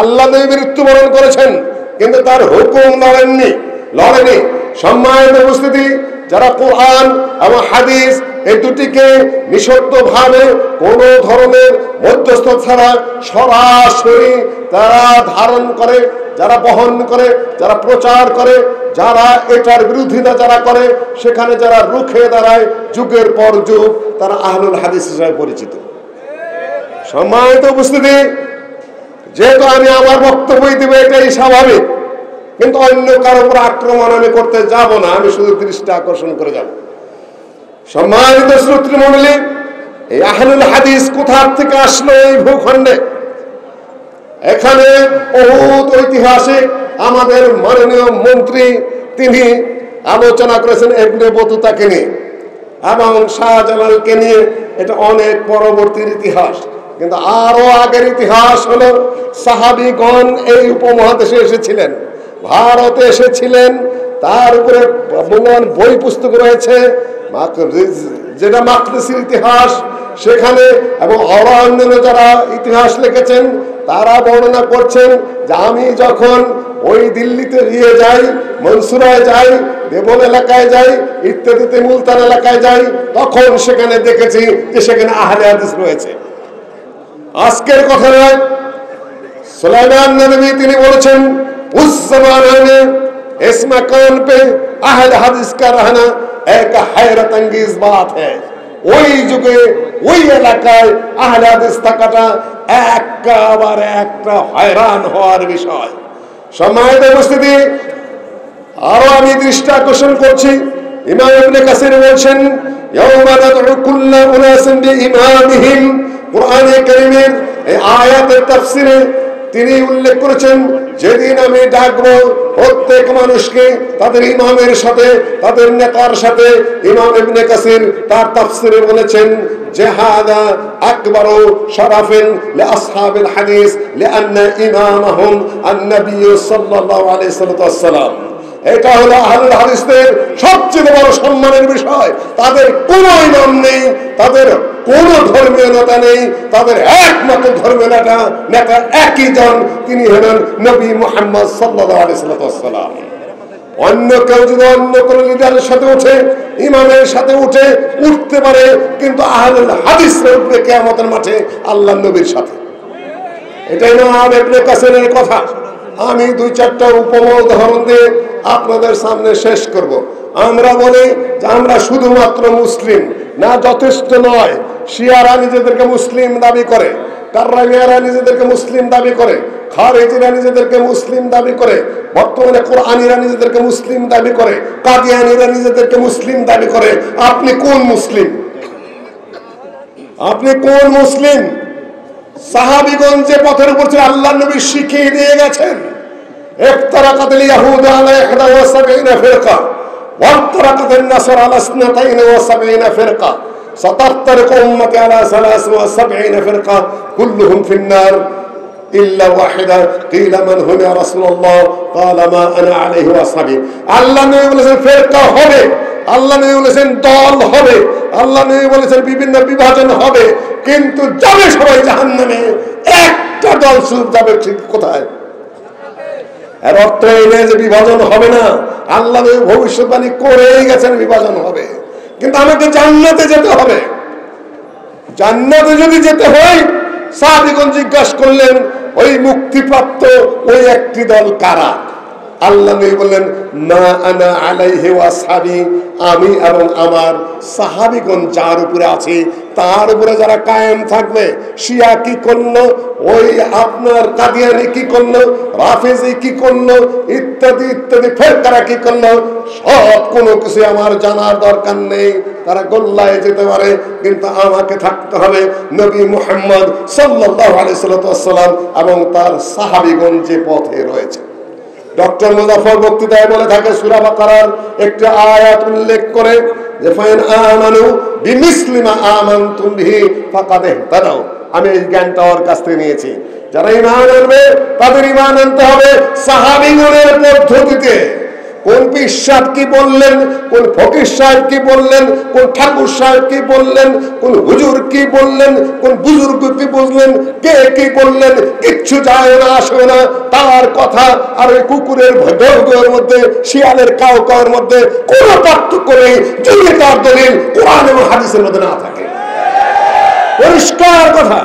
আল্লাহ নবী মৃত্যুবরণ করেছেন, কিন্তু তার হুকুম লড়েনি। সম্মানিত উপস্থিতি, যারা কোরআন এবং হাদিস এই দুটিকে নিঃশর্তভাবে কোন ধরনের মধ্যস্থ ছাড়া সরাসরি তারা ধারণ করে, যারা বহন করে, যারা প্রচার করে, যারা এটার বিরোধিতা যারা করে, সেখানে যারা রুখে দাঁড়ায় যুগের পর যুগ, তারা আহলুল হাদিস হিসেবে পরিচিত। সম্মানিত উপস্থিতি, যেহেতু আমি আমার বক্তব্যই দেব, এটাই স্বাভাবিক, কিন্তু অন্য কারো উপর আক্রমণ আমি করতে যাব না, আমি শুধু দৃষ্টি আকর্ষণ করে যাব। সম্মানিত শ্রোতৃমণ্ডলী, এই আহলুল হাদিস কোথা থেকে আসলো এই ভূখণ্ডে? এখানে বহুত ঐতিহাসিক আমাদের মাননীয় মন্ত্রী তিনি আলোচনা করেছেন ইবনে বতুতাকে নিয়ে এবং শাহজালালকে নিয়ে। এটা অনেক পরবর্তীর ইতিহাস, কিন্তু আরো আগের ইতিহাস হলো সাহাবীগণ এই উপমহাদেশে এসেছিলেন, ভারতে এসেছিলেন। তার উপরে মূল্যবান বই পুস্তক রয়েছে, যেটা মাকদিসির ইতিহাস, সেখানে এবং অন্যান্য যারা ইতিহাস লিখেছেন তারা বর্ণনা করছেন যে আমি যখন ওই দিল্লিতে গিয়ে যাই, মনসুরায় যাই, দেবন এলাকায় যাই, ইত্যাদিতে মুলতান এলাকায় যাই, তখন সেখানে দেখেছি যে সেখানে আহলে হাদিস রয়েছে। আজকের কথা নয়, সুলাইমান নবী তিনি বলেছেন উস ज़माने में इस मकान पे अहले हदीस का रहना एक हैरत अंगेज बात है। ওই যুগে ওই এলাকায় আহলে হাদিস থাকাটা একেবারে একটা হয়রান হওয়ার বিষয়। সম্মানিত উপস্থিতি, আরো আমি দৃষ্টি আকর্ষণ করছি, ইমাম ইবনে কাসির বলছেন ইয়াউমা নাদউ কুল্লা উনাসিন বিইমামিহিম। কোরআনে কারীমের এই আয়াতের তাফসীরে তিনি উল্লেখ করেছেন যেদিন আমি ডাকবো প্রত্যেক মানুষকে তাদের ইমামের সাথে, তাদের নেতার সাথে। ইমাম ইবনে কাসির তার তাফসীরে বলেছেন যে হাদা আকবারু শারাফিন লিআসহাবিল হাদিস লিআন্না ইমামাহুম আন-নবী সাল্লাল্লাহু আলাইহি ওয়াসাল্লাম। এটা হলো আহলুল হাদিসদের সবচেয়ে বড় সম্মানের বিষয়। তাদের কোনো ইমাম নেই, তাদের কোন ধর্মীয় নেতা নেই, তাদের একমাত্র ধর্মীয় নেতা একই জন, তিনি হলেন নবী মুহাম্মদ সাল্লাল্লাহু আলাইহি ওয়াসাল্লাম। অন্য কেউ যদি অন্য কোন লিডারের সাথে উঠে, ইমামের সাথে উঠতে পারে, কিন্তু আহলুল হাদিসরা উঠবে কিয়ামতের মাঠে আল্লাহর নবীর সাথে। এটাই ইমাম ইবনে কাসিরের কথা। আমি দুই চারটা উপমা উদাহরণ দিয়ে আপনাদের সামনে শেষ করব। আমরা বলি যে আমরা শুধুমাত্র মুসলিম না, যথেষ্ট নয়। শিয়ারা নিজেদেরকে মুসলিম দাবি করে, কাররামিয়ারা নিজেদেরকে মুসলিম দাবি করে, খারেজিরা নিজেদেরকে মুসলিম দাবি করে, বর্তমানে কোরআনীরা নিজেদেরকে মুসলিম দাবি করে, কাদিয়ানীরা নিজেদেরকে মুসলিম দাবি করে। আপনি কোন মুসলিম? আপনি কোন মুসলিম? সাহাবীগণ যে পথের উপর ছিল আল্লাহর নবী শিখিয়ে দিয়ে গেছেন। ইফতারাকাতিল ইয়াহুদ আলা 71 ফিরকা ওয়াফতারাকাতিন নাসারা আলা 72 ফিরকা সাতাফতারিকু উম্মতি আলা 73 ফিরকা কুল্লুহুম ফিন-নার ইল্লা ওয়াহিদা কিলা মান হুম ইয়া রাসূলুল্লাহ ক্বালা মা আনা আলাইহি ওয়া আসহাবি। আল্লাহ নবী বলেছেন ফিরকা হবে, আল্লাহ নবী বলেছেন দল হবে, আল্লাহ নবী বলেছেন বিভিন্ন বিভাজন হবে, কিন্তু যাবে সবাই জাহান্নামে। একটা দল শুধু যাবে, ঠিক কোথায়? এর অর্থ এই নয় যে বিভাজন হবে না। আল্লাহ নবী ভবিষ্যৎবাণী করেই গেছেন বিভাজন হবে, কিন্তু আমাকে জান্নাতে যেতে হবে। জান্নাতে যদি যেতে হয়, সাহাবীগণ জিজ্ঞাসা করলেন ওই মুক্তিপ্রাপ্ত ওই একটি দল কারা? আল্লাহ নবী বললেন মা আনা আলাইহি ওয়া আসহাবি, আমি এবং আমার সাহাবীগণ যার উপরে আছি তার উপরে যারা কায়েম থাকবে। শিয়া কি করলো, ওই আপনার কাদিয়ানি কি করলো, রাফেজি কি করলো, ইত্যাদি ইত্যাদি ফেরকারা কি করলো, সব কোনো কিছু আমার জানার দরকার নেই। তারা গোল্লায় যেতে পারে, কিন্তু আমাকে থাকতে হবে নবী মুহাম্মদ সাল্লাল্লাহু আলাইহি ওয়াসাল্লাম এবং তার সাহাবীগণ যে পথে রয়েছে। ডক্টর মুজাফফর বক্তৃতায় বলে থাকে সূরা বাকারার একটি আয়াত উল্লেখ করে যে ফাইন আমানু বিমিসলি মা আমানতুম বিহি ফাকাদ ইহতাদাউ। আমি এই জ্ঞানটা ওর কাছ থেকে নিয়েছি। যারা ঈমান আনবে তাদের ঈমান আনতে হবে সাহাবীগণের পদ্ধতিতে, কোন পীর সাহেব কি বললেন, কোন ফকির সাহেব কি বললেন, কোন ঠাকুর সাহেব কি বললেন, কোন হুজুর কি বললেন, কোন বুজুর্গ কি বললেন, কে কি বললেন, কিচ্ছু যায় না আসে না। তার কথা আর ওই কুকুরের ভেগের মধ্যে, শিয়ালের কাউ কাউর মধ্যে কোন পার্থক্য নেই যদি তার দলিল কোরআন এবং হাদিসের মধ্যে না থাকে। পরিষ্কার কথা,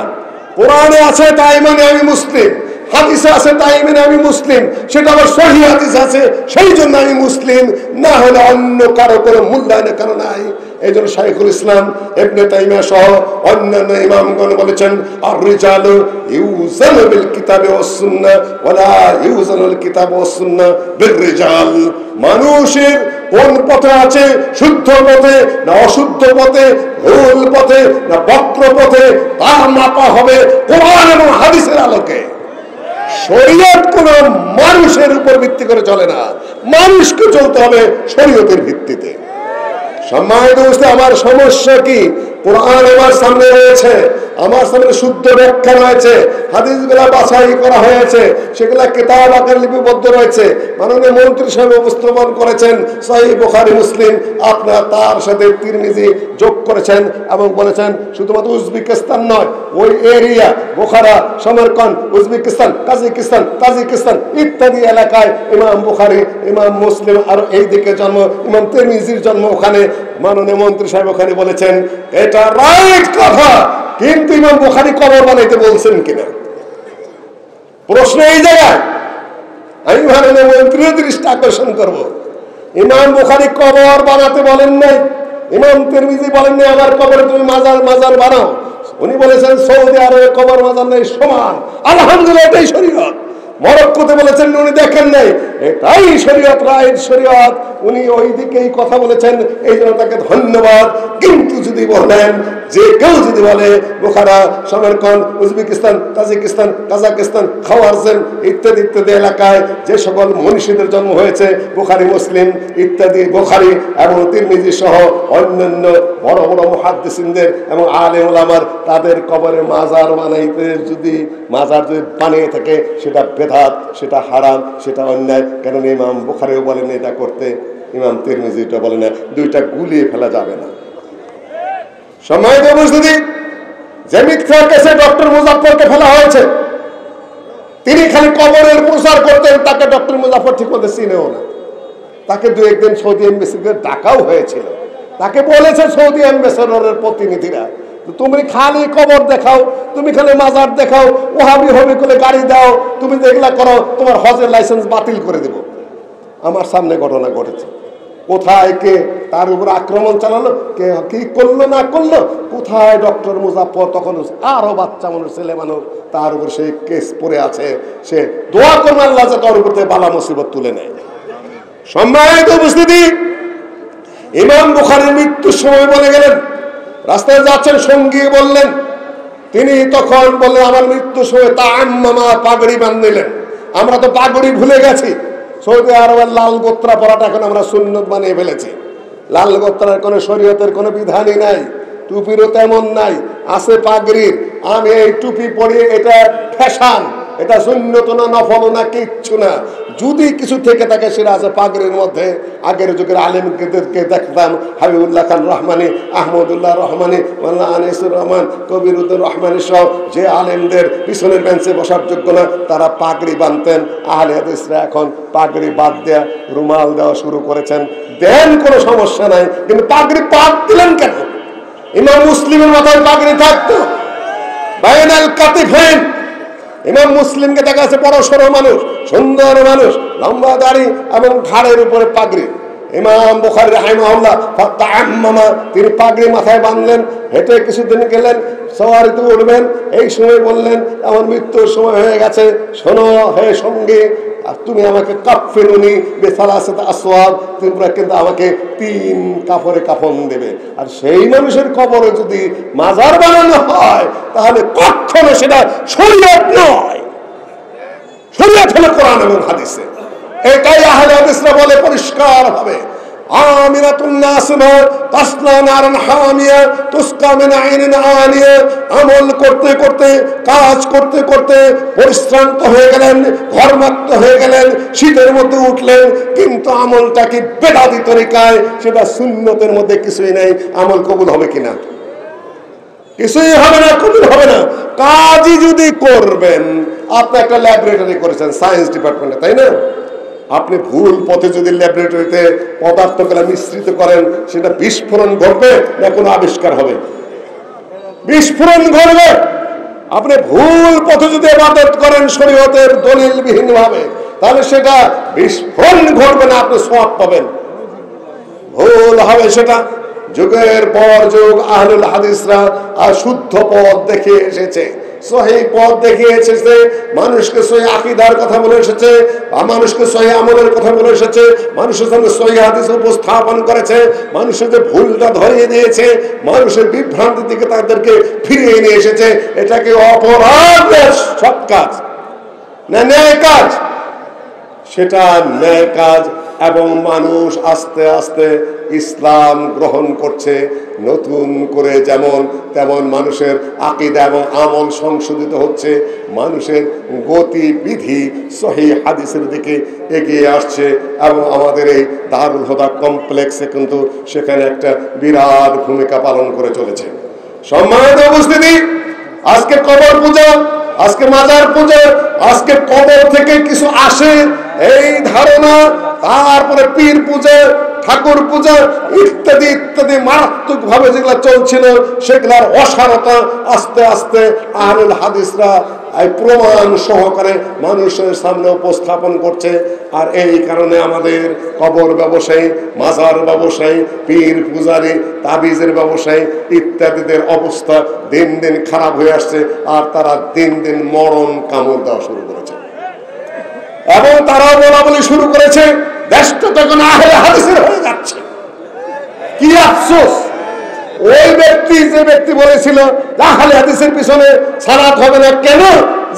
কোরআনে আছে তাই মানে আমি মুসলিম, হাদিসে আছে তাই মানে আমি মুসলিম, সেটা আবার সহিহ হাদিস আছে সেই জন্য আমি মুসলিম, না হলে অন্য কারো কোনো মূল্যায়নের কারণ নাই। এই জন্য শাইখুল ইসলাম ইবনে তাইমিয়া সহ অন্যান্য ইমামগণ বলেছেন, আর রিজালু ইউজানু বিল কিতাবি ওয়াস সুন্নাহ ওয়ালা ইউজানুল কিতাবু ওয়াস সুন্নাহ বির রিজাল। মানুষের কোন পথে আছে, শুদ্ধ পথে না অশুদ্ধ পথে, ভুল পথে না বক্র পথে, তা মাপা হবে কোরআন এবং হাদিসের আলোকে। শরীয়ত কোন মানুষের উপর ভিত্তি করে চলে না, মানুষকে চলতে হবে শরীয়তের ভিত্তিতে। সম্মানিত দোস্ত, আমার সমস্যা কি? কোরআন আমার সামনে রয়েছে, আমার সামনে শুদ্ধ ব্যাখ্যা রয়েছে, হাদিসগুলা বাছাই করা হয়েছে, সেগুলা কিতাব আকারে লিপিবদ্ধ রয়েছে। মাননীয় মন্ত্রী সাহেব উপস্থাপন করেছেন সহিহ বুখারী মুসলিম, আপনার তার সাথে তিরমিজি যোগ করেছেন এবং বলেছেন শুধুমাত্র উজবেকিস্তান নয়, ওই area Bukhara, Samarkand, Uzbekistan, Kazakhstan, Tajikistan ইত্যাদি এলাকায় ইমাম বুখারী, ইমাম মুসলিম আর এই দিকে জন্ম, ইমাম তিরমিজির জন্ম ওখানে। মাননীয় মন্ত্রী সাহেব ওখানে বলেছেন এটা রাইট কথা, কিন্তু ইমাম বুখারী কবর বানাইতে বলছেন কিনা প্রশ্ন এই জায়গায়। আমি মাননীয় মন্ত্রীর দৃষ্টি আকর্ষণ করব, ইমাম বুখারী কবর বানাতে বলেন নাই, ইমাম তিরমিজি বলেন নাই আমার কবরে তুমি মাজার বানাও। উনি বলেছেন সৌদি আরবে কবর মাজার নেই সমান, আলহামদুলিল্লাহ এটাই শরীয়ত। মরক্কোতে বলেছেন উনি দেখেন নাই, এটাই শরীয়ত, রাইট শরীয়ত। উনি ওই দিকেই কথা বলেছেন, এই জন্য তাকে ধন্যবাদ। কিন্তু যদি বলেন যে কেউ যদি বলে Bukhara, Samarkand, Uzbekistan, Tajikistan, Kazakhstan, Khwarezm ইত্যাদি ইত্যাদি এলাকায় যে সকল মনীষীদের জন্ম হয়েছে, বুখারী, মুসলিম ইত্যাদি, বুখারী এবং তিরমিজি সহ অন্যান্য বড় বড় মুহাদ্দিসিনদের এবং আলেম ওলামার তাদের কবরে মাজার বানাইতে যদি মাজার যদি বানিয়ে থাকে সেটা বেদাত, সেটা হারাম, সেটা অন্যায়। কেন ইমাম বুখারীও বলেন এটা করতে, ইমাম তিরমিজিটা বলে না, দুইটা গুলিয়ে ফেলা যাবে না। সম্মানিত উপস্থিতি, যে মিথ্যা কেসে ডক্টর মুজাফফরকে ফেলা হয়েছে, তিনি খালি কবরের প্রচার করতেন, তাকে ডক্টর মুজাফফর ঠিক মতো চিনেও না। তাকে দু একদিন সৌদি এম্বাসিতে ডাকাও হয়েছিল, তাকে বলেছে সৌদি অ্যাম্বাসেডরের প্রতিনিধিরা তুমি খালি কবর দেখাও, তুমি খালি মাজার দেখাও, ওহাবি হবে করে গাড়ি দাও, তুমি যেগুলা করো তোমার হজের লাইসেন্স বাতিল করে দেব। আমার সামনে ঘটনা ঘটেছে, কোথায় কে তার উপর আক্রমণ চালালো, কে কি করলো না করলো, কোথায় ডক্টর মুজাফফর তখন আরো বাচ্চা মানুষ, ছেলে মানুষ, তার উপর সেই কেস পড়ে আছে। সে দোয়া করবে আল্লাহ যে তার উপর থেকে বালা মুসিবত তুলে নেয়। সম্মানিত উপস্থিতি, ইমাম বুখারীর মৃত্যুর সময় বলে গেলেন, রাস্তায় যাচ্ছেন, সঙ্গী বললেন, তিনি তখন বললেন আমার মৃত্যুর সময় তাআম্মামা, পাগড়ি বাঁধলেন। আমরা তো পাগড়ি ভুলে গেছি, সৌদি আরবের লাল গোত্রা পরাটা এখন আমরা সুন্নত বানিয়ে ফেলেছি। লাল গোত্রার কোনো শরীয়তের কোনো বিধানই নাই, টুপিরও তেমন নাই, আছে পাগড়ির। আমি এই টুপি পরিয়ে এটা ফ্যাশন, এটা সুন্নত না, নফল না, কিচ্ছু না। যদি কিছু থেকে থাকে সেটা আছে পাগড়ির মধ্যে। আগের যুগের আলেমদেরকে দেখতাম, হাবিবুল্লাহ খান রহমানি, আহমদুল্লাহ রহমানি, মোল্লা আনিসুর রহমান, কবিরুদ্দুর রহমানি সহ যে আলেমদের পিছনের বেঞ্চে বসার যোগ্য না, তারা পাগড়ি বাঁধতেন। আহলে হাদিসরা এখন পাগড়ি বাদ দেয়া, রুমাল দেওয়া শুরু করেছেন। দেন, কোনো সমস্যা নাই, কিন্তু পাগড়ি বাদ দিলেন কেন? ইমাম মুসলিমের মাথায় পাগড়ি থাকতো, বাইনাল কাতিফাইন। ইমাম মুসলিমকে দেখা যাচ্ছে বড় সড়ো মানুষ, সুন্দর মানুষ, লম্বা দাড়ি এবং ঘাড়ের উপরে পাগড়ি। ইমাম বুখারী রাহিমাহুল্লাহ ফাতাআম্মামা, তিনি পাগড়ি মাথায় বাঁধলেন, হেঁটে কিছুদিন গেলেন, সওয়ারিতে উঠবেন, এই সময় বললেন আমার মৃত্যুর সময় হয়ে গেছে, শোনো হে সঙ্গে, আর তুমি আমাকে কাফফিনুনি বিসালাসাত আসওয়াব, তোমরা কিন্তু আমাকে 3 কাপড়ে কাফন দেবে। আর সেই মানুষের কবরে যদি মাজার বানানো হয় তাহলে কখনো সেটা শরীয়ত নয়, শরীয়ত হলো কোরআন এবং হাদিসে। এটাই আহলে হাদিসরা বলে পরিষ্কার হবে। আমিরাতুন নাসিমা তাসলা নারান হামিয়া তুসকা মিন আইনিন আনিয়া। আমল করতে করতে, কাজ করতে করতে পরিশ্রান্ত হয়ে গেলেন, ঘর্মাক্ত হয়ে গেলেন, শীতের মধ্যে উঠলেন, কিন্তু আমলটা কি বেদাতি তরিকায়, সেটা সুন্নতের মধ্যে কিছুই নেই। আমল কবুল হবে কিনা? কিছুই হবে না, কবুল হবে না। কাজই যদি করবেন, আপনি একটা ল্যাবরেটরি করেছেন সায়েন্স ডিপার্টমেন্টে, তাই না? আপনি ভুল পথে যদি ল্যাবরেটরিতে পদার্থগুলো মিশ্রিত করেন, সেটা বিস্ফোরণ ঘটবে না কোনো আবিষ্কার হবে? বিস্ফোরণ ঘটবে। আপনি ভুল পথে যদি ইবাদত করেন শরীয়তের দলিলবিহীন ভাবে, তাহলে সেটা বিস্ফোরণ ঘটবে না, আপনি সওয়াব পাবেন। ভুল হবে সেটা। যুগের পর যুগ আহলুল হাদিসরা শুদ্ধ পথ দেখে এসেছে, সহিহ পথ দেখে এসেছে, মানুষকে সহিহ আকীদার কথা বলে এসেছে, মানুষকে সহিহ আমলের কথা বলে এসেছে, মানুষের সামনে সহিহ হাদিস উপস্থাপন করেছে, মানুষের যে ভুলটা ধরিয়ে দিয়েছে, মানুষের বিভ্রান্তির দিকে তাদেরকে ফিরিয়ে নিয়ে এসেছে। এটাকে অপরাধের সৎ কাজ না ন্যায় কাজ? সেটা ন্যায় কাজ। এবং মানুষ আস্তে আস্তে ইসলাম গ্রহণ করছে নতুন করে, যেমন তেমন মানুষের আকীদা এবং আমল সংশোধিত হচ্ছে, মানুষের গতিবিধি সহিহ হাদিসের দিকে এগিয়ে আসছে। এবং আমাদের এই দারুল হুদা কমপ্লেক্সে কিন্তু সেখানে একটা বিরাট ভূমিকা পালন করে চলেছে। সম্মানিত উপস্থিতি, আজকে কবর পূজা, আজকে মাজার পূজা, আজকে কবর থেকে কিছু আসে এই ধারণা, তারপরে পীর পূজা, ঠাকুর পূজা ইত্যাদি ইত্যাদি মারাত্মক ভাবে যেগুলো চলছিল, সেগুলার অসারতা আস্তে আস্তে আহলুল হাদিসরা প্রমাণ সহকারে মানুষের সামনে উপস্থাপন করছে। আর এই কারণে আমাদের কবর ব্যবসায়ী, মাজার ব্যবসায়ী, পীর পূজারী, তাবিজের ব্যবসায়ী ইত্যাদিদের অবস্থা দিন দিন খারাপ হয়ে আসছে। আর তারা দিন দিন মরণ কামড় দেওয়া শুরু করেছে এবং তারাও বলা বলি শুরু করেছে, দেশটা তখন আহলে হাদিসের হয়ে যাচ্ছে। কি আফসোস! ওই ব্যক্তি, যে ব্যক্তি বলেছিল আহলে হাদিসের পিছনে সালাত হবে না, কেন?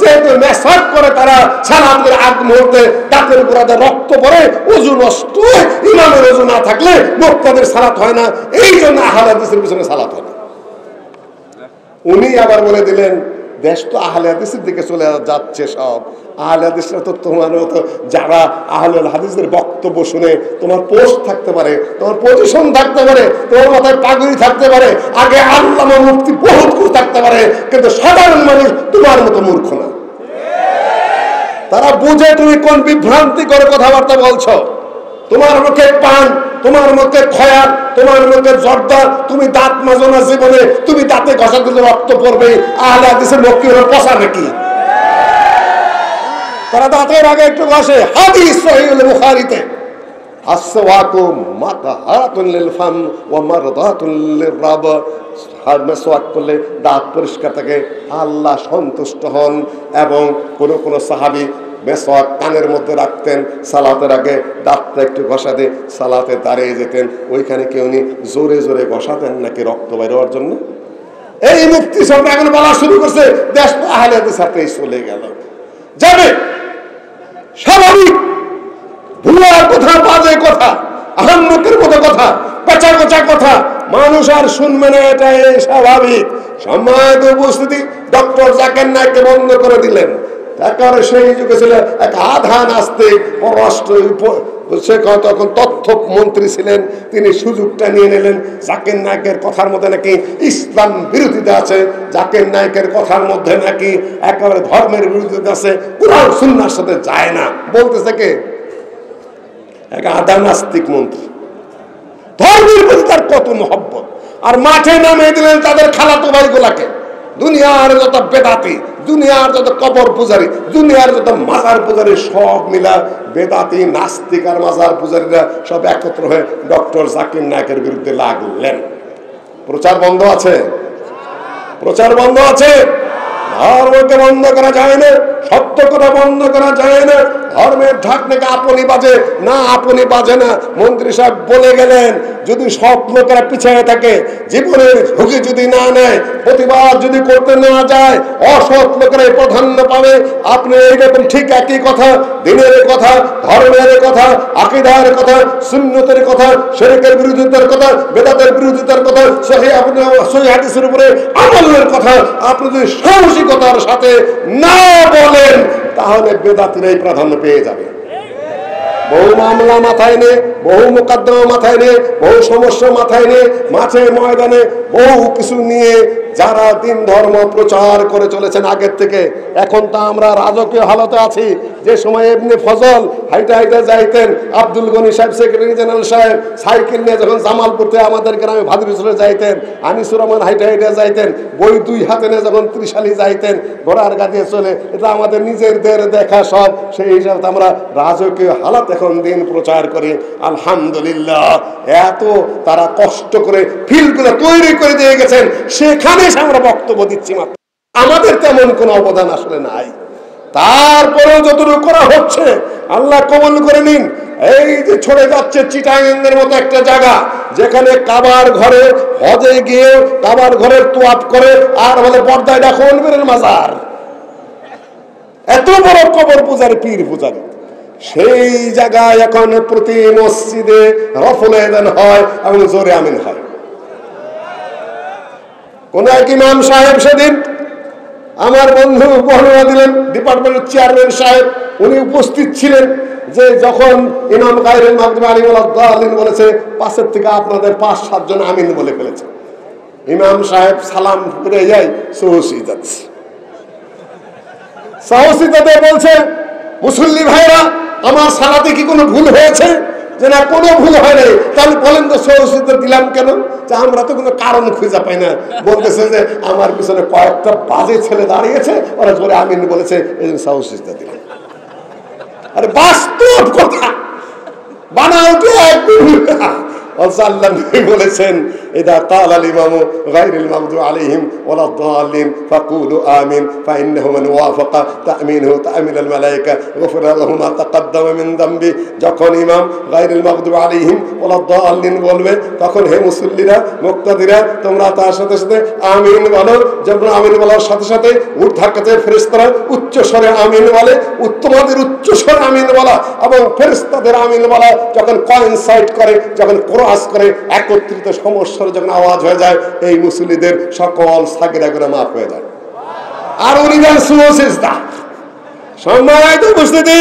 যেহেতু মেসাক করে তারা, সালাতের আগ মুহূর্তে দাঁতের গোড়াতে রক্ত পড়ে, ওযু নষ্ট হয়, ইমামের ওযু না থাকলে মুক্তাদের সালাত হয় না, এই জন্য আহলে হাদিসের পিছনে সালাত হয় না। উনি আবার বলে দিলেন, দেশ তো আহলে হাদিসের দিকে চলে যাচ্ছে সব। আহলে হাদিসরা তো তোমার মতো, যারা আহলুল হাদিসের বক্তব্য শুনে তোমার পোস্ট থাকতে পারে, তোমার পজিশন থাকতে পারে, তোমার মাথায় পাগড়ি থাকতে পারে, আগে আল্লামা মুফতি বহুত কিছু থাকতে পারে, কিন্তু সাধারণ মানুষ তোমার মতো মূর্খ না। তারা বুঝে তুমি কোন বিভ্রান্তি করে কথাবার্তা বলছো। তোমার মুখে পান, তোমার মুখে খয়ার, তোমার মুখে জর্দা, তুমি দাঁত মাজো না জীবনে, তুমি দাঁতে ঘষা দিলে রক্ত পড়বে। আহলে হাদিসের লোক কি হলো পচা নাকি? তারা দাঁতের আগে একটু ঘষে। হাদিস সহিহুল বুখারীতে আসওয়াকু মাতাহাতুন লিল ফাম ওয়া মারদাতুন লির-রাব, মেসওয়াক করলে দাঁত পরিষ্কার থাকে, আল্লাহ সন্তুষ্ট হন। এবং কোন কোন সাহাবী মেসওয়াক কানের মধ্যে রাখতেন, সালাতের আগে দাঁতটা একটু ঘষা দিয়ে সালাতে দাঁড়িয়ে যেতেন। ওইখানে কেউ উনি জোরে জোরে ঘষাতেন নাকি রক্ত বের হওয়ার জন্য? এই মুফতি সাহেব এখন বলা শুরু করছে, দেশ আহলে হাদিস হাতেই চলে গেল। যাবে স্বাভাবিক, ভুয়ার কথা, বাজে কথা, আহম্মকের মতো কথা, পেঁচা কোচা কথা মানুষ আর শুনবে না, এটাই স্বাভাবিক। সম্মানিত উপস্থিতি, ডক্টর জাকির নায়েককে বন্ধ করে দিলেন। তারপরে সেই যুগে ছিল এক আধা নাস্তিক পররাষ্ট্র, সে তখন তথ্য মন্ত্রী ছিলেন, তিনি সুযোগটা নিয়ে নিলেন। জাকির নায়েকের কথার মধ্যে নাকি ইসলাম বিরোধিতা আছে, জাকির নায়েকের কথার মধ্যে নাকি একেবারে ধর্মের বিরোধিতা আছে, কুরআন সুন্নাহর সাথে যায় না, বলতেছে কে? এক আধা নাস্তিক মন্ত্রী। ধর্মের প্রতি তার কত মহব্বত! আর মাঠে নামিয়ে দিলেন তাদের খালাতো ভাইগুলাকে, দুনিয়ার যত বেদাতি, দুনিয়ার যত কবর পূজারী, দুনিয়ার যত মাজার পূজারী, সব মিলা বেদাতি, নাস্তিক আর মাজার পূজারীরা সব একত্র হয়ে ডক্টর জাকির নায়েকের বিরুদ্ধে লাগলেন। প্রচার বন্ধ আছে? প্রচার বন্ধ আছে? ধর্মকে বন্ধ করা যায় না, সত্য কথা বন্ধ করা যায় না। ধর্মের ঢাকনাকে আপনি বাজে না, আপনি বাজে না। মন্ত্রী সাহেব বলে গেলেন, যদি সৎ লোকেরা পিছিয়ে থাকে, জীবনের ঝুঁকি যদি না নেয়, প্রতিবাদ যদি করতে না যায়, অসৎ লোকেরাই প্রাধান্য পাবে। আপনি এইরকম ঠিক একই কথা, দিনের কথা, ধর্মের কথা, আকীদার কথা, সুন্নতের কথা, শিরকের বিরোধিতার কথা, বেদাতের বিরোধিতার কথা, সহিহ হাদিসের উপরে আমলের কথা আপনি যদি সাহসিকতার সাথে না বলেন, তাহলে বেদাতিরাই প্রাধান্য পেয়ে যাবে। বহু মামলা মাথায় নিয়ে, বহু মোকদ্দমা মাথায় নিয়ে, বহু সমস্যা মাথায় নিয়ে, মাঠে ময়দানে বহু কিছু নিয়ে যারা দিন ধর্ম প্রচার করে চলেছেন আগের থেকে, এখন তো আমরা রাজকীয় হালতে আছি। যে সময় এমনি ফজল হাইটা হাইটা যাইতেন, আব্দুল গনি সাহেব সেক্রেটারি জেনারেল সাহেব সাইকেল নিয়ে যখন জামালপুরতে আমাদের গ্রামে ভাদুরিচরে যাইতেন, আনিসুর রহমান হাইটা হাইটা যাইতেন, বই দুই হাতে নিয়ে যখন ত্রিশালি যাইতেন ঘোড়ার গাড়িতে চলে, এটা আমাদের নিজেদের দেখা সব। সেই হিসাবে আমরা রাজকীয় হালাত এখন দিন প্রচার করি। আলহামদুলিল্লাহ, এত তারা কষ্ট করে ফিল্ডগুলো তৈরি করে দিয়ে গেছেন, সেখানে আমরা বক্তব্য দিচ্ছি মাত্র, আমাদের তেমন কোনো অবদান আসলে নাই। তারপরেও যতটুকু করা হচ্ছে আল্লাহ কবুল করে নিন। এই যে ছড়ে যাচ্ছে চিটাগাঙ্গের মতো একটা জায়গা, যেখানে কাবার ঘরে হজে গিয়ে কাবার ঘরের তোয়াফ করে আর বলে পর্দায় দেখো অনবীরের মাজার, এত বড় কবর পূজার পীর পূজারি। সেই জায়গায় এখন প্রতি মসজিদে রফল আযান হয় এবং জোরে আমিন হয়। কোন এক ইমাম সাহেব সেদিন আমার বন্ধু বর্ণনা দিলেন, ডিপার্টমেন্টের চেয়ারম্যান সাহেব, উনি উপস্থিত ছিলেন, যে যখন ইমাম গায়রুল মাগদুবি আলাইহিম ওয়ালাদ-দাল্লিন বলেছে, পাশের থেকে আপনাদের 5-7 জন আমিন বলে ফেলেছে। ইমাম সাহেব সালাম করে যাই, সাহসিকতাতে বলছে, মুসল্লি ভাইরা আমার সালাতে কি কোনো ভুল হয়েছে? যে না, কোনো ভুল হয় নাই। তাহলে বলেন তো সহযোগিতা দিলাম কেন? যে আমরা তো কোনো কারণ খুঁজে পাই না। বলতেছে যে আমার পিছনে কয়েকটা বাজে ছেলে দাঁড়িয়েছে, ওরা জোরে আমিন বলেছে, এই জন্য সহযোগিতা দিলাম। আরে বাস্তব কথা, বানাওটি একদম আল্লাহ বলেছেন, ইদা ক্বালাল ইমামু গায়রুল মাগদুবি আলাইহিম ওয়ালাদ-দাল্লিন ফাকুলু আমিন ফাইন্নাহু মান ওয়াফাকা তা'মিনুহু তা'মিনাল মালায়েকা গফিরা লাহু মা তাকাদ্দামা মিন যামবি। যখন ইমাম গায়রুল মাগদুবি আলাইহিম ওয়ালাদ-দাল্লিন বলবে, তখন হে মুসল্লিরা, মুক্তাদিরা, তোমরা তার সাথে সাথে আমিন বলো। যখন আমিন বলার সাথে সাথে ঊর্ধ্বকাতের ফেরেশতারা উচ্চ স্বরে আমিন বলে, উত্তমাদের উচ্চ স্বরে আমিন বলা এবং ফেরেশতাদের আমিন বলা যখন কোইনসাইড করে, যখন ক্রস করে, একত্রিত সমস্যার যখন আওয়াজ হয়ে যায়, এই মুসল্লিদের সকল সাগিরা গুনাহ মাফ হয়ে যায়। আর উনি দেন সুজদা। সম্মানিত উপস্থিতি,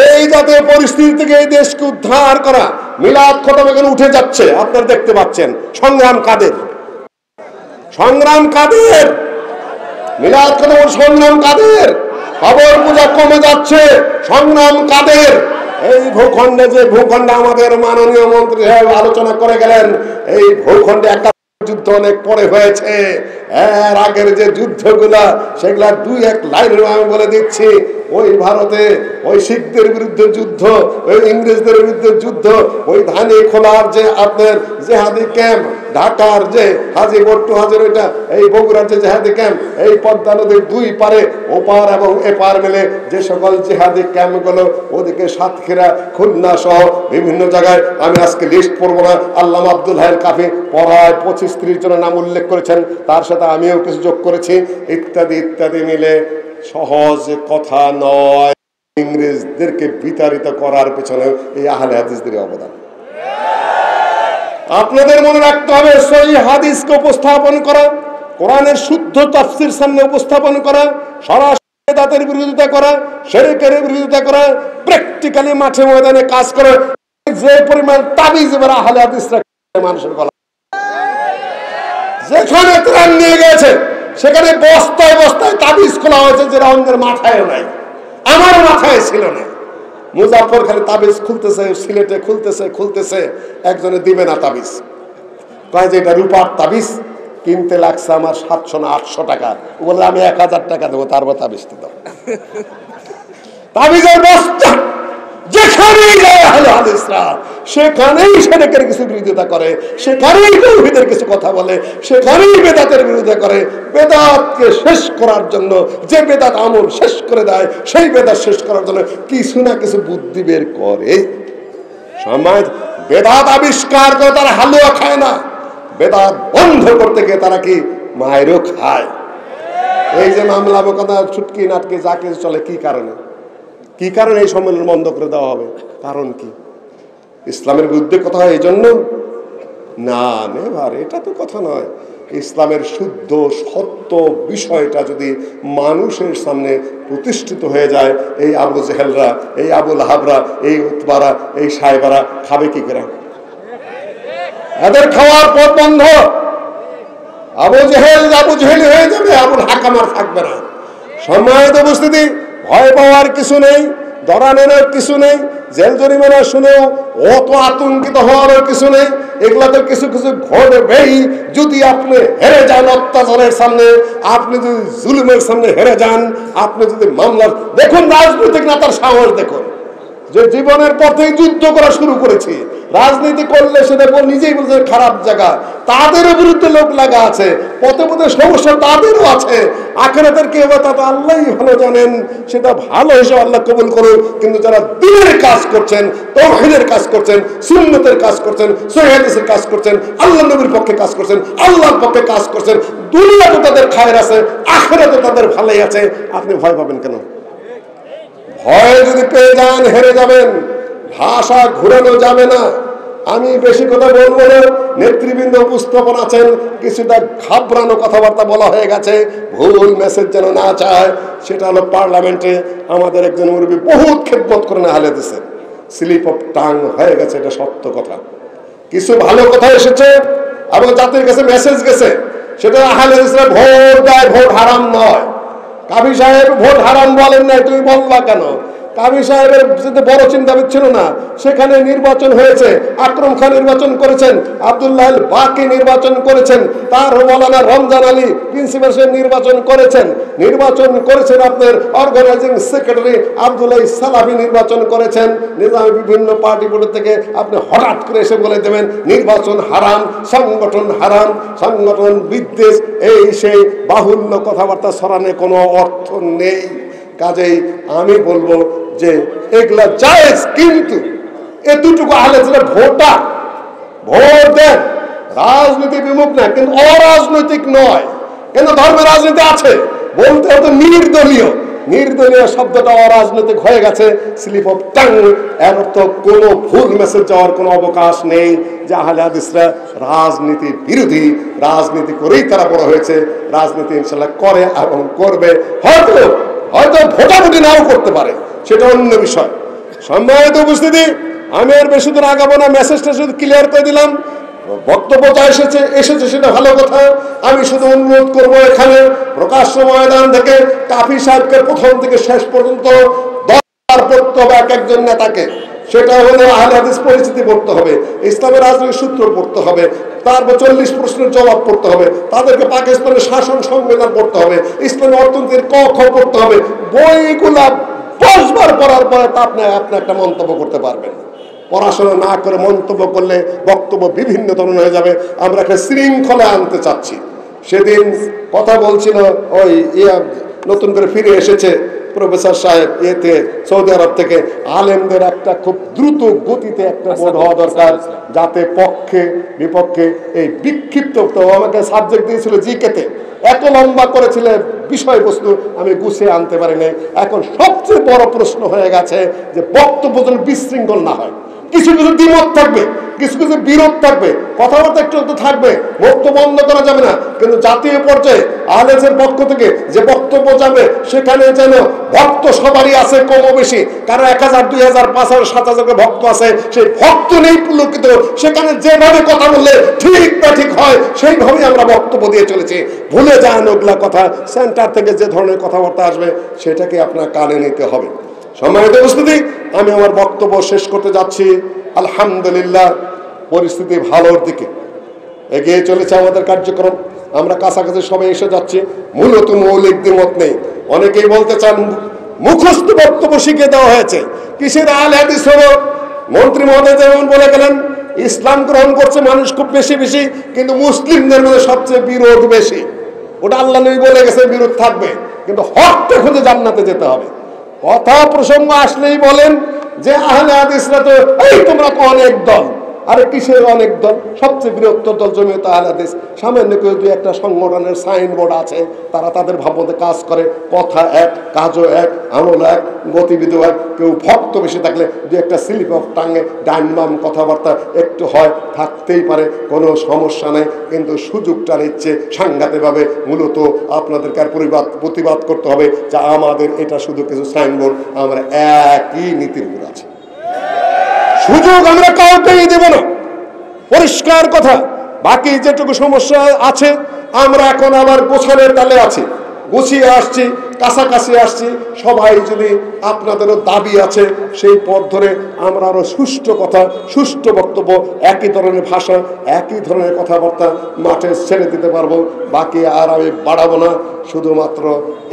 এই জাতীয় পরিস্থিতি থেকে এই দেশকে উদ্ধার করা, মিলাদ খতম এখন উঠে যাচ্ছে, আপনারা দেখতে পাচ্ছেন। সংগ্রাম কাদের? সংগ্রাম কাদের? মিলাদ খতম, সংগ্রাম কাদের? কবর পূজা কমে যাচ্ছে, সংগ্রাম কাদের? এই ভূখণ্ডে, যে ভূখণ্ডে আমাদের মাননীয় মন্ত্রী সাহেব আলোচনা করে গেলেন, এই ভূখণ্ডে একটা যুদ্ধ অনেক পরে হয়েছে। এর আগের যে যুদ্ধগুলা, সেগুলা 2-1 লাইনের আমি বলে দিচ্ছি। ওই ভারতে ওই শিখদের বিরুদ্ধে যুদ্ধ, ওই ইংরেজদের বিরুদ্ধে যুদ্ধ, ওই ধানি খোলার যে আপনার জেহাদি ক্যাম্প, ঢাকার যে হাজি বট্টু হাজির, ওইটা এই বগুড়ার যে জেহাদি ক্যাম্প, এই পদ্মা নদীর 2 পারে, ওপার এবং এপার মিলে যে সকল জেহাদি ক্যাম্পগুলো, ওদিকে সাতক্ষীরা, খুলনা সহ বিভিন্ন জায়গায়, আমি আজকে লিস্ট পড়ব না। আল্লামা আব্দুল হাই কাফি প্রায় 25-30 জনের নাম উল্লেখ করেছেন, তার সাথে আমিও কিছু যোগ করেছি, ইত্যাদি ইত্যাদি মিলে। সহজ কথা নয়, ইংরেজদেরকে বিতাড়িত করার পেছনে এই আহলে হাদিসদের অবদান। আপনাদের মনে রাখতে হবে, সহিহ হাদিসকে উপস্থাপন করা, কোরআনের শুদ্ধ তাফসীর সামনে উপস্থাপন করা, সরাসরি বেদাতের বিরোধিতা করা, শিরকের বিরোধিতা করা, প্র্যাকটিক্যালি মাঠে ময়দানে কাজ করা। যে পরিমাণ তাবিজ এবার আহলে হাদিসরা মানুষের গলা, যেখানে ত্রাণ নিয়ে গেছে সেখানে বস্তায় বস্তায় তাবিজ খোলা হয়েছে, যেটা অন্যের মাথায়ও নাই, আমার মাথায় ছিল না। মুজাফর খালি তাবিজ খুলতেছে, সিলেটে খুলতেছে, একজনে দিবে না তাবিজ, কয় যে এটা রূপার তাবিজ, কিনতে লাগছে আমার 700 না 800 টাকা। বলে আমি 1000 টাকা দেবো, তারপর তাবিজ দাও। তাবিজের বস্তা যেখানেই যায় আহলে হাদিসরা সেখানেই শিরকের কিছু বিরোধিতা করে, সেখানেই তাওহীদের কিছু কথা বলে, সেখানেই বেদাতের বিরোধিতা করে। বেদাতকে শেষ করার জন্য, যে বেদাত আমল শেষ করে দেয়, সেই বেদাত শেষ করার জন্য কিছু না কিছু বুদ্ধি বের করে। সমাজ বেদাত আবিষ্কার করে তারা হালুয়া খায় না, বেদাত বন্ধ করতে গিয়ে তারা কি মায়েরও খায়। এই যে মামলা মোকদ্দমা ছুটকি নাটকে যা কিছু চলে, কি কারণে? কি কারণে এই সম্মেলন বন্ধ করে দেওয়া হবে? কারণ কি? ইসলামের বিরুদ্ধে কথা হয় এই জন্য না? নেভার, এটা তো কথা নয়। ইসলামের শুদ্ধ সত্য বিষয়টা যদি মানুষের সামনে প্রতিষ্ঠিত হয়ে যায়, এই আবু জেহেলরা, এই আবু লাহাবরা, এই উতবারা, এই সাহেবারা খাবে কি করে? এদের খাওয়ার পথ বন্ধ। আবু জেহেল হয়ে যাবে, আবুল হাকাম আর থাকবে না। সম্মানিত উপস্থিতি, ভয় পাওয়ার কিছু নেই, ডরানোর কিছু নেই, জেল জরিমানা শুনেও অত আতঙ্কিত হওয়ারও কিছু নেই। এগুলা তো কিছু কিছু ঘটবেই। যদি আপনি হেরে যান অত্যাচারের সামনে, আপনি যদি জুলুমের সামনে হেরে যান, আপনি যদি মামলার, দেখুন রাজনৈতিক নেতার সাহস দেখুন, যে জীবনের পথেই যুদ্ধ করা শুরু করেছি, রাজনীতি করলে সেটা নিজেই বলছে খারাপ জায়গা, তাদেরও বিরুদ্ধে লোক লাগা আছে, পথে পথে সমস্যা তাদেরও আছে। আখিরাতের কি হবে তা তো আল্লাহই ভালো জানেন, সেটা ভালো হিসেবে আল্লাহ কবুল করুন। কিন্তু যারা দ্বীনের কাজ করছেন, তাওহীদের কাজ করছেন, সুন্নতের কাজ করছেন, সহিহ হাদিসের কাজ করছেন, আল্লাহ নবীর পক্ষে কাজ করছেন, আল্লাহর পক্ষে কাজ করছেন, দুনিয়াতে তাদের খায়ের আছে, আখিরাতে তাদের ভালোই আছে, আপনি ভয় পাবেন কেন? ভয় যদি পেয়ে যান হেরে যাবেন, ভাষা ঘুরানো যাবে না। আমি বেশি কথা বলবো না, নেতৃবৃন্দ উপস্থাপন আছেন, কিছুটা ঘাবড়ানো কথাবার্তা বলা হয়ে গেছে, ভুল মেসেজ যেন না চায়। সেটা হলো পার্লামেন্টে আমাদের একজন মুরব্বী বহুত খেদমত করে না আহলে হাদিসের, স্লিপ অফ টাং হয়ে গেছে, এটা সত্য কথা। কিছু ভালো কথা এসেছে এবং জাতির কাছে মেসেজ গেছে, সেটা আহলে হাদিসরা ভোট দেয়, ভোট হারাম নয়। কাবি সাহেব ভোট হারাম বলেন নাই, তুমি বলবা কেন? কাবি সাহেবের যেতে বড় চিন্তাবিদ ছিল না, সেখানে নির্বাচন হয়েছে, আকরম খান নির্বাচন করেছেন, আব্দুল্লাহ বাকি নির্বাচন করেছেন, তার মৌলানা রমজান আলী প্রিন্সিপাল সাহেব নির্বাচন করেছেন আপনার অর্গানাইজিং সেক্রেটারি আব্দুল্লাহ সালাফি নির্বাচন করেছেন। নিজামী বিভিন্ন পার্টি বোর্ড থেকে আপনি হঠাৎ করে এসে বলে দেবেন নির্বাচন হারাম, সংগঠন হারাম, সংগঠন বিদ্বেষ, এই সেই বাহুল্য কথাবার্তা ছড়ানোর কোনো অর্থ নেই। কাজেই আমি বলবো যে এগুলা জায়েজ, কিন্তু এতটুকু আহলে হাদিসরা ভোটার, ভোট দেন, রাজনীতি বিমুখ না, কিন্তু অরাজনৈতিক নয়। কিন্তু ধর্মের রাজনীতি আছে, বলতে হতো নির্দলীয় শব্দটা অরাজনৈতিক হয়ে গেছে, স্লিপ অফ টাং। এর অর্থ কোনো ভুল মেসেজ যাওয়ার কোনো অবকাশ নেই যে আহলে হাদিসরা রাজনীতি বিরোধী, রাজনীতি করেই তারা বড় হয়েছে, রাজনীতি ইনশাল্লাহ করে এবং করবে। হয়তো ভোটাভুটি নাও করতে পারে, সেটা অন্য বিষয়। সম্মানিত উপস্থিতি, আমি আর বেশি দূর আগাবো না, মেসেজটা শুধু ক্লিয়ার করে দিলাম। বক্তব্য যা এসেছে সেটা ভালো কথা। আমি শুধু অনুরোধ করবো, এখানে প্রকাশ্য ময়দান থেকে কাফি সাহেবকে প্রথম থেকে শেষ পর্যন্ত পড়তে হবে এক একজন নেতাকে। সেটা হলো আহলে হাদিস পরিচিতি পড়তে হবে, ইসলামের রাজনৈতিক সূত্র পড়তে হবে, তারপর 40 প্রশ্নের জবাব পড়তে হবে, তাদেরকে পাকিস্তানের শাসন সংবিধান পড়তে হবে, ইসলামী অর্থনীতির ক খ পড়তে হবে। বইগুলা 10 বার পড়ার পরে আপনি একটা মন্তব্য করতে পারবেন। পড়াশোনা না করে মন্তব্য করলে বক্তব্য বিভিন্ন ধরনের হয়ে যাবে। আমরা একটা শৃঙ্খলা আনতে চাচ্ছি। সেদিন কথা বলছিল ওই নতুন করে ফিরে এসেছে প্রফেসর সাহেব সৌদি আরব থেকে, আলেমদের একটা খুব দ্রুত গতিতে একটা বোর্ড হওয়া দরকার, যাতে পক্ষে বিপক্ষে এই বিক্ষিপ্ত, আমাকে সাবজেক্ট দিয়েছিল জিকেতে, এত লম্বা করেছিল বিষয়বস্তু, আমি গুছিয়ে আনতে পারি নাই। এখন সবচেয়ে বড় প্রশ্ন হয়ে গেছে যে বক্তব্য যেন বিশৃঙ্খল না হয়, কিছু কিছু দ্বিমত থাকবে, কিছু কিছু বিরোধ থাকবে, কথাবার্তা একটু একটু থাকবে, বক্তব্য বন্ধ করা যাবে না। কিন্তু জাতীয় পর্যায়ে আহলে হাদিসের পক্ষ থেকে যে বক্তব্য যাবে, সেখানে যেন ভক্ত সবারই আছে কম বেশি, কারণ 1000, 2000, 5000, 7000 ভক্ত আছে, সেই ভক্ত নেই পুলকিত, সেখানে যেভাবে কথা বললে ঠিক বা ঠিক হয় সেইভাবেই আমরা বক্তব্য দিয়ে চলেছি। ভুলে যান ওগুলা কথা, সেন্টার থেকে যে ধরনের কথাবার্তা আসবে সেটাকে আপনার কানে নিতে হবে। সম্মানিত উপস্থিতি, আমি আমার বক্তব্য শেষ করতে যাচ্ছি। আলহামদুলিল্লাহ, পরিস্থিতি ভালোর দিকে এগিয়ে চলেছে আমাদের কার্যক্রম, আমরা কাছাকাছি সবাই এসে যাচ্ছি। মূলত মৌলিক দ্বিমত নেই। অনেকেই বলতে চান মুখস্থ বক্তব্য শিখে দেওয়া হয়েছে, কিসের আহলে হাদিস হলো? মন্ত্রী মহোদয় যেমন বলে গেলেন ইসলাম গ্রহণ করছে মানুষ খুব বেশি বেশি, কিন্তু মুসলিমদের মধ্যে সবচেয়ে বিরোধ বেশি। ওটা আল্লাহ নবী বলে গেছে বিরোধ থাকবে, কিন্তু হকটা খুঁজে জান্নাতে যেতে হবে। কথা প্রসঙ্গ আসলেই বলেন যে আহলে হাদিসরা তো এই তোমরা তো অনেক দল। আরে কিসের অনেক দল? সবচেয়ে বৃহত্তর দল জমিয়ত আহলে হাদিস। সামান্য কেউ দুই একটা সংগঠনের সাইনবোর্ড আছে, তারা তাদের ভাবমতে কাজ করে, কথা এক, কাজও এক, আমল এক, গতিবিধি এক। কেউ ভক্ত বেশি থাকলে দুই একটা স্লিপ অফ টাঙ্গে ডাইন বাম কথাবার্তা একটু হয়, থাকতেই পারে, কোনো সমস্যা নেই। কিন্তু সুযোগটা নিচ্ছে সাংঘাতিকভাবে। মূলত আপনাদেরকে আর প্রতিবাদ করতে হবে যে আমাদের এটা শুধু কিছু সাইনবোর্ড, আমরা একই নীতির উপর আছি। সুযোগ আমরা কাউকেই দেব না, পরিষ্কার কথা। বাকি যেটুকু সমস্যা আছে আমরা এখন আবার গোছানোর তালে আছি, গুছিয়ে আসছি, কাছাকাছি আসছি। সবাই যদি আপনাদেরও দাবি আছে সেই পথ ধরে আমরা আরো সুষ্ঠু কথা, সুষ্ঠু বক্তব্য, একই ধরনের ভাষা, একই ধরনের কথাবার্তা মাঠে ছেড়ে দিতে পারবো। বাকি আর আমি বাড়াবো না, শুধুমাত্র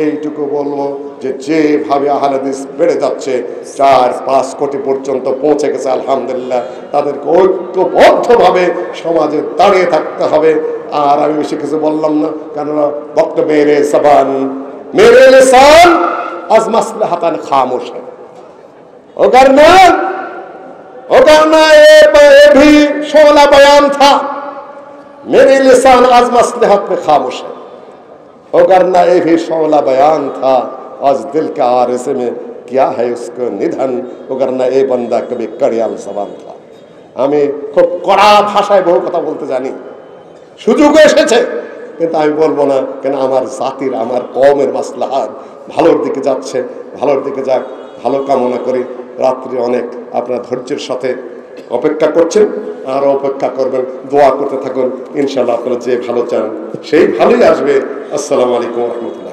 এইটুকু বলবো যে যেভাবে আহলে হাদিস বেড়ে যাচ্ছে, 4-5 কোটি পর্যন্ত পৌঁছে গেছে আলহামদুলিল্লাহ, তাদেরকে ঐক্যবদ্ধভাবে সমাজে দাঁড়িয়ে থাকতে হবে। আর আমি বেশি কিছু বললাম না, কেননা বক্তব্য মেরে জবান मेरे लिसान आज मसलहतन खामोश है। उगरना ये भी शोला बयान था, मेरे लिसान आज मसलहत पे खामोश है। उगरना ये भी शोला बयान था, आज दिल के आरज़े में क्या है उसको निधन। उगरना ये बंदा कभी कड़ियाल जबान था। আমি খুব কড়া ভাষায় বহু কথা বলতে জানি, সুযোগ এসেছে, কিন্তু আমি বলবো না, কেন আমার জাতির, আমার কওমের মাসলাহাত ভালোর দিকে যাচ্ছে। ভালোর দিকে যাক, ভালো কামনা করি। রাত্রি অনেক, আপনার ধৈর্যের সাথে অপেক্ষা করছেন, আর অপেক্ষা করবেন, দোয়া করতে থাকুন। ইনশাআল্লাহ আপনারা যে ভালো চান সেই ভালোই আসবে। আসসালামু আলাইকুম ওয়া রাহমাতুল্লাহ।